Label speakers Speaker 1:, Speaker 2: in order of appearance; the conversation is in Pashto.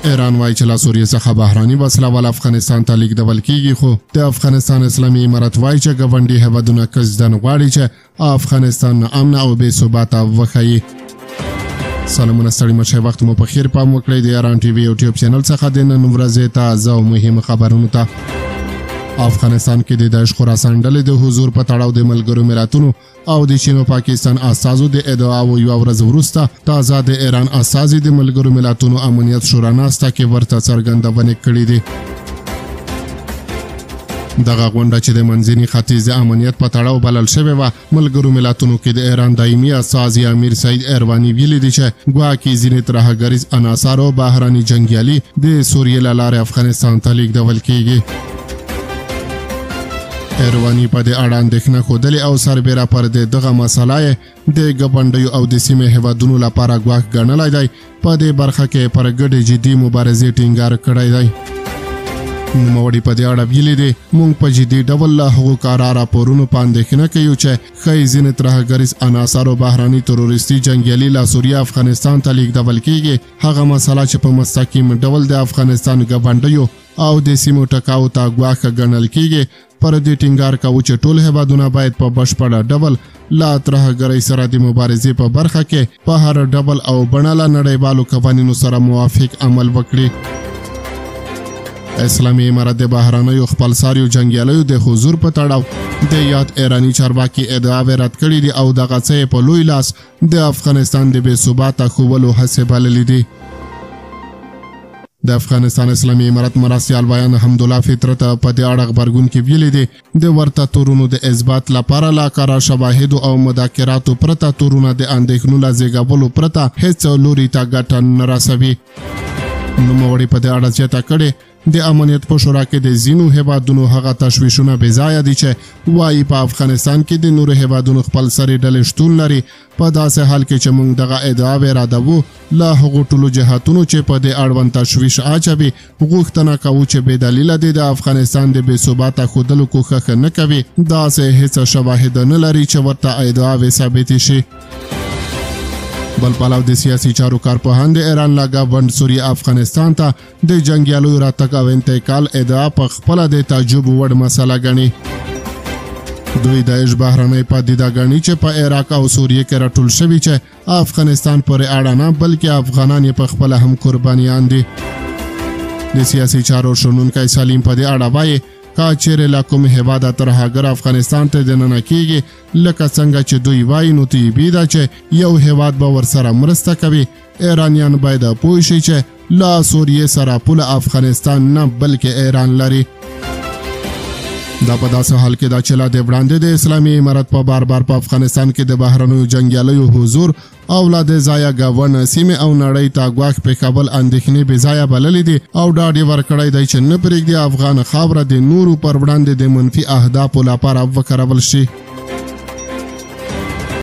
Speaker 1: ایران وایي چې له سوریې څخه بهراني وسله وال افغانستان ته لیږدول کیږي، خو د افغانستان اسلامي امارت وایي چې ګاونډي هیوادونه کزدن غواړي چې افغانستان امن او بې ثباته وښیي. سلامونه ستړي مشه، وخت مو په خیر، پام وکړئ د ایران ټي وي یوټیوب چینل څخه د نن ورځې تازه او مهم خبرونو ته. افغانستان کې د داعش خراسان ډلې د حضور په تړاو د ملګرو ملتونو او د چین او پاکستان استازو د ادعاو یوه ورځ وروسته تازه د ایران استازي د ملګرو ملتونو امنیت شورا ناسته کې ورته څرګندونې کړې دي. دغه غونډه چې د منځني ختیځ د امنیت په تړاو بلل شوې وه، ملګرو ملتونو کې د ایران دایمي استازي امیر سعید ایرواني ویلي دي چې ګواکې ځینې ترهګریز عناصر او بهراني جنګیالي د سوریې له لارې افغانستان ته لیږدول کیږي. ایرواني په دې اړه اندېښنه ښودلې او سربیره پر دغه مسله د ګاونډیو او د سیمې هیوادونو لپاره ګواښ ګڼلی دی. په دې برخه کې پر ګډې جدي مبارزې ټینګار کړی دی. نوموړي په دې اړه ویلي دي، موږ په جدي ډول له هغو کاره راپورونو په اندېښنه کوو چې ښایي ځینې ترهګریز عناصر او بهراني تروریستي جنګیالي له سوریې افغانستان ته لیږدول کیږي. هغه مسله چې په مستقیم ډول د افغانستان ګاونډیو او د سیمو ټکاو ته ګواښ ګڼل کیږي. پر دې ټینګار کوو چې ټول هیوادونه باید په بشپړه ډول له ترهګرۍ سره د مبارزې په برخه کې په هر ډول او بڼه له نړیوالو قوانینو سره موافق عمل وکړي. اسلامي امارت د بهرنیو خپلسریو جنګیالیو د حضور په تړاو د یاد ایراني چارواکي ادعاوې رد کړي دي او دغه څه په لوی لاس د افغانستان د بې ثباته ښوولو هڅې بللې دي. د افغانستان اسلامي امارت مرستیال بیان حمدالله فطرت په دې اړه غبرګون کې ویلي دي، د ورته تورونو د اثبات لپاره له کره شواهدو او مذاکراتو پرته تورونه د اندېښنو له زېږولو پرته هیڅ لوري ته ګټه نه رسوي. نوموړي په دې اړه زیاته کړې، د امنیت په شورا کې د ځینو هیوادونو هغه تشویشونه بې ځایه دي چې وایي په افغانستان کې د نورو هیوادونو خپلسري ډلې شتون لري. په داسې حال کې چې موږ دغه ادعاوې ردوو، له هغو ټولو جهاتونو چې په دې اړوند تشویش اچوي غوښتنه کوو چې بې دلیله د افغانستان د بې ثباته ښودلو کوښښ نه کوي. داسې هیڅ شواهد نه لري چې ورته ادعاوې ثابتې شي. بل پلو د سیاسي چارو کارپوهان د ایران له ګاونډ سوریې افغانستان ته د جنګیالیو راتګ او انتقال ادعا په خپله د تعجب وړ مسله ګڼي. دوی داعش بهرنۍ پدیده ګڼي چې په عراق او سوریې کې راټول شوي چې افغانستان پورې اړه نه، بلکې افغانان یې په خپله هم قربانیان دي. د سیاسي چارو شنونکی سلیم په دې اړه وایي، که چیرې له کوم هیواده ترهګر افغانستان ته دننه کیږي لکه څنګه چې دوی وایي، نو طبیعي ده چې یو هیواد به ورسره مرسته کوي. ایرانیان باید پوه شي چې له سوریې سره پوله افغانستان نه بلکې ایران لري. دا په داسې حال کې ده چې لا د وړاندې د اسلامي امارت په بار په افغانستان کې د بهرنیو جنګیالیو حضور او لا د ځایه ګاونډ سیمې او نړۍ ته ګواښ پېښول اندېښنې بې ځایه بللې دي او ډاډ یې ورکړی دی چې نه پرېږدي افغان خاوره د نورو پر وړاندې د منفي اهدافو لپاره وکارول شي.